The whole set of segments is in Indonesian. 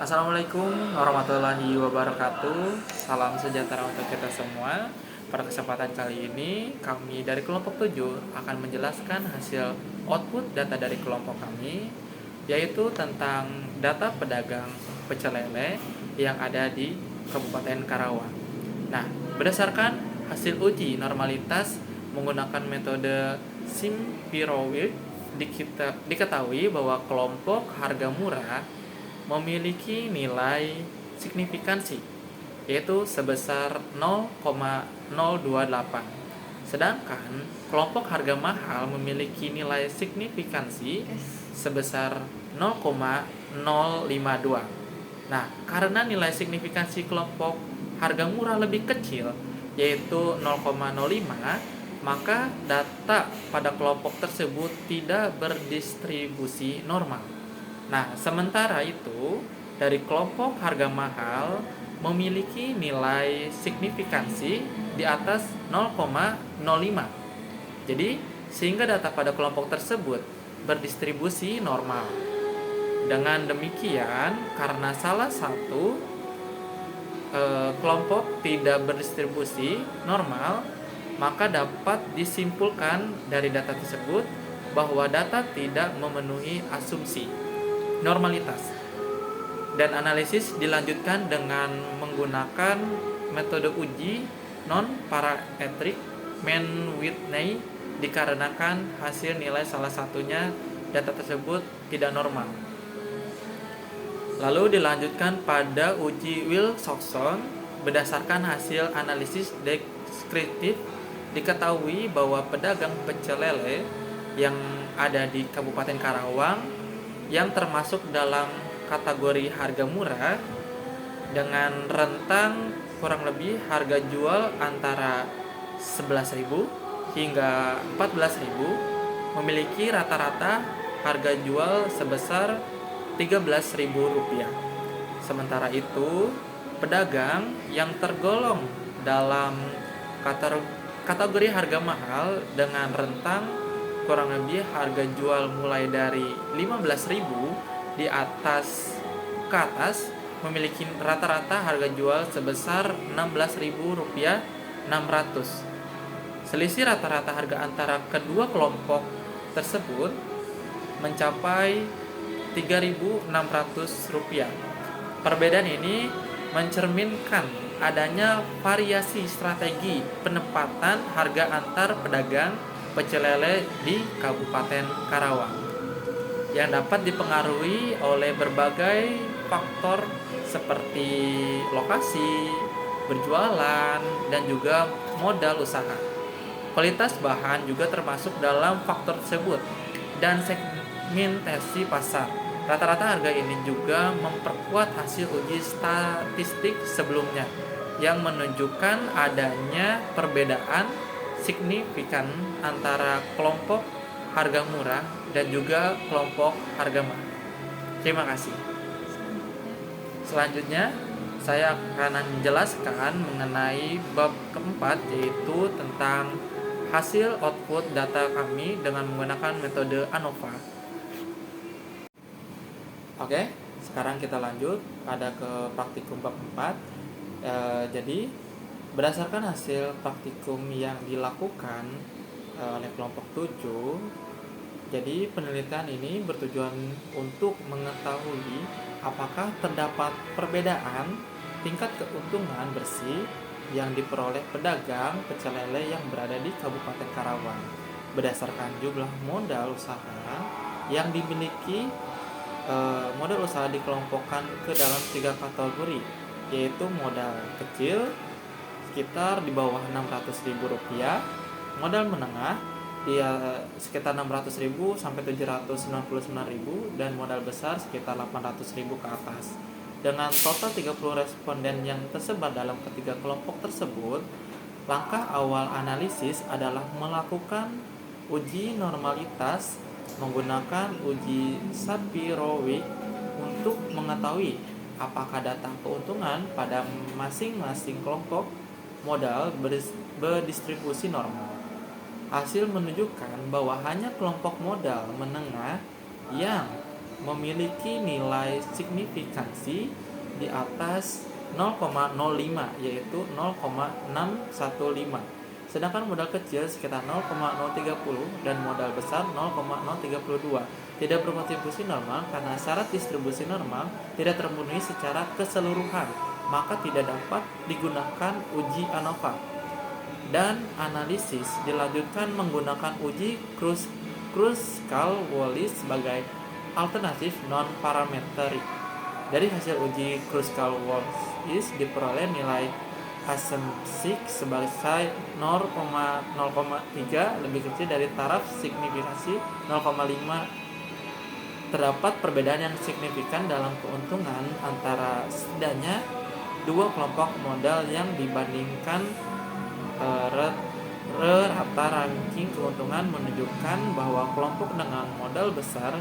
Assalamualaikum warahmatullahi wabarakatuh. Salam sejahtera untuk kita semua. Pada kesempatan kali ini, kami dari kelompok 7 akan menjelaskan hasil output data dari kelompok kami, yaitu tentang data pedagang pecel lele yang ada di Kabupaten Karawang. Nah, berdasarkan hasil uji normalitas menggunakan metode Simpirowick, diketahui bahwa kelompok harga murah memiliki nilai signifikansi, yaitu sebesar 0,028. Sedangkan kelompok harga mahal memiliki nilai signifikansi sebesar 0,052. Nah, karena nilai signifikansi kelompok harga murah lebih kecil, yaitu 0,05, maka data pada kelompok tersebut tidak berdistribusi normal. Nah, sementara itu, dari kelompok harga mahal memiliki nilai signifikansi di atas 0,05. Jadi, sehingga data pada kelompok tersebut berdistribusi normal. Dengan demikian, karena salah satu kelompok tidak berdistribusi normal, maka dapat disimpulkan dari data tersebut bahwa data tidak memenuhi asumsi normalitas. Dan analisis dilanjutkan dengan menggunakan metode uji non-parametric Mann-Whitney dikarenakan hasil nilai salah satunya data tersebut tidak normal. Lalu dilanjutkan pada uji Wilcoxon. Berdasarkan hasil analisis deskriptif, diketahui bahwa pedagang pecel lele yang ada di Kabupaten Karawang yang termasuk dalam kategori harga murah dengan rentang kurang lebih harga jual antara 11.000 hingga 14.000 memiliki rata-rata harga jual sebesar Rp13.000. Sementara itu, pedagang yang tergolong dalam kategori harga mahal dengan rentang kurang lebih harga jual mulai dari 15.000 di atas ke atas memiliki rata-rata harga jual sebesar Rp16.600. Selisih rata-rata harga antara kedua kelompok tersebut mencapai Rp3.600. Perbedaan ini mencerminkan adanya variasi strategi penempatan harga antar pedagang pecel lele di Kabupaten Karawang yang dapat dipengaruhi oleh berbagai faktor seperti lokasi, berjualan, dan juga modal usaha. Kualitas bahan juga termasuk dalam faktor tersebut dan segmentasi pasar. Rata-rata harga ini juga memperkuat hasil uji statistik sebelumnya yang menunjukkan adanya perbedaan signifikan antara kelompok harga murah dan juga kelompok harga mahal. Terima kasih. Selanjutnya, saya akan menjelaskan mengenai bab keempat, yaitu tentang hasil output data kami dengan menggunakan metode ANOVA. Oke, sekarang kita lanjut pada ke praktikum bab 4. Jadi, berdasarkan hasil praktikum yang dilakukan oleh kelompok 7, jadi penelitian ini bertujuan untuk mengetahui apakah terdapat perbedaan tingkat keuntungan bersih yang diperoleh pedagang pecel lele yang berada di Kabupaten Karawang berdasarkan jumlah modal usaha yang dimiliki. Modal usaha dikelompokkan ke dalam 3 kategori, yaitu modal kecil sekitar di bawah Rp600.000, modal menengah di sekitar Rp600.000 sampai Rp799.000, dan modal besar sekitar Rp800.000 ke atas. Dengan total 30 responden yang tersebar dalam ketiga kelompok tersebut, langkah awal analisis adalah melakukan uji normalitas menggunakan uji Shapiro-Wilk untuk mengetahui apakah data keuntungan pada masing-masing kelompok modal berdistribusi normal. Hasil menunjukkan bahwa hanya kelompok modal menengah yang memiliki nilai signifikansi di atas 0,05 yaitu 0,615. Sedangkan modal kecil sekitar 0,030 dan modal besar 0,032 tidak berkontribusi normal karena syarat distribusi normal tidak terpenuhi secara keseluruhan, maka tidak dapat digunakan uji ANOVA. Dan analisis dilanjutkan menggunakan uji Kruskal-Wallis sebagai alternatif non-parametrik. Dari hasil uji Kruskal-Wallis diperoleh nilai asumsi sebagai 0,3 lebih kecil dari taraf signifikansi 0,5. Terdapat perbedaan yang signifikan dalam keuntungan antara setidaknya dua kelompok modal yang dibandingkan. Rata ranking keuntungan menunjukkan bahwa kelompok dengan modal besar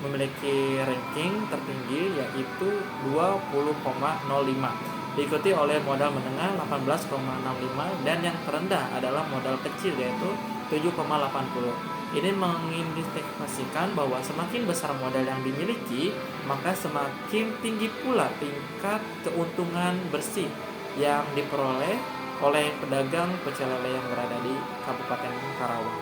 memiliki ranking tertinggi yaitu 20,05, diikuti oleh modal menengah 18,65 dan yang terendah adalah modal kecil yaitu 7,80. Ini mengindikasikan bahwa semakin besar modal yang dimiliki, maka semakin tinggi pula tingkat keuntungan bersih yang diperoleh oleh pedagang pecel lele yang berada di Kabupaten Karawang.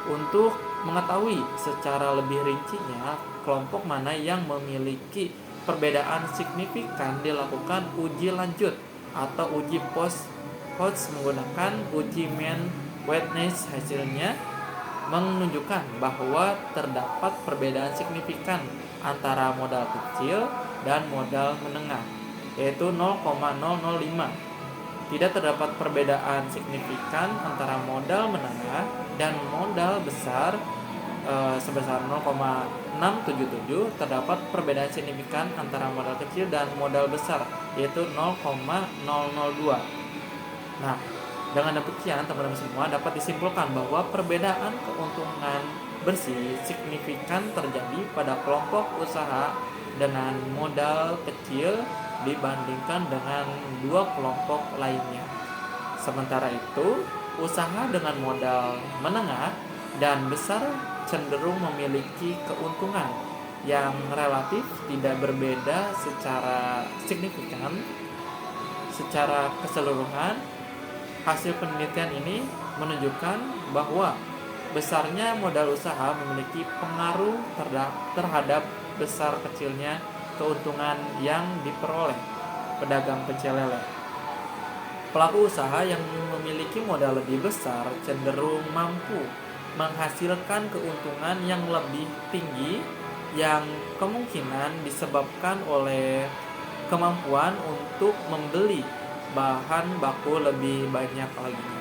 Untuk mengetahui secara lebih rincinya kelompok mana yang memiliki perbedaan signifikan, dilakukan uji lanjut atau uji post menggunakan uji mean weightness. Hasilnya menunjukkan bahwa terdapat perbedaan signifikan antara modal kecil dan modal menengah yaitu 0,005. Tidak terdapat perbedaan signifikan antara modal menengah dan modal besar sebesar 0,677. Terdapat perbedaan signifikan antara modal kecil dan modal besar yaitu 0,002. Nah, dengan demikian teman-teman semua dapat disimpulkan bahwa perbedaan keuntungan bersih signifikan terjadi pada kelompok usaha dengan modal kecil dibandingkan dengan dua kelompok lainnya. Sementara itu, usaha dengan modal menengah dan besar cenderung memiliki keuntungan yang relatif tidak berbeda secara signifikan. Secara keseluruhan, hasil penelitian ini menunjukkan bahwa besarnya modal usaha memiliki pengaruh terhadap besar kecilnya keuntungan yang diperoleh pedagang pecel lele. Pelaku usaha yang memiliki modal lebih besar cenderung mampu menghasilkan keuntungan yang lebih tinggi yang kemungkinan disebabkan oleh kemampuan untuk membeli bahan baku lebih banyak lagi,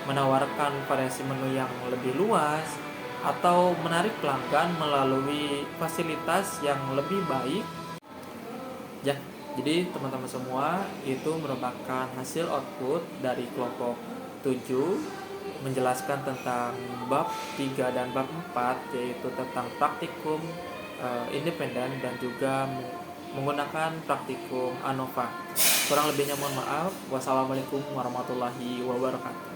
menawarkan variasi menu yang lebih luas, atau menarik pelanggan melalui fasilitas yang lebih baik. Ya, jadi teman-teman semua, itu merupakan hasil output dari kelompok 7 menjelaskan tentang bab 3 dan bab 4, yaitu tentang praktikum independen dan juga menggunakan praktikum ANOVA. Kurang lebihnya mohon maaf. Wassalamualaikum warahmatullahi wabarakatuh.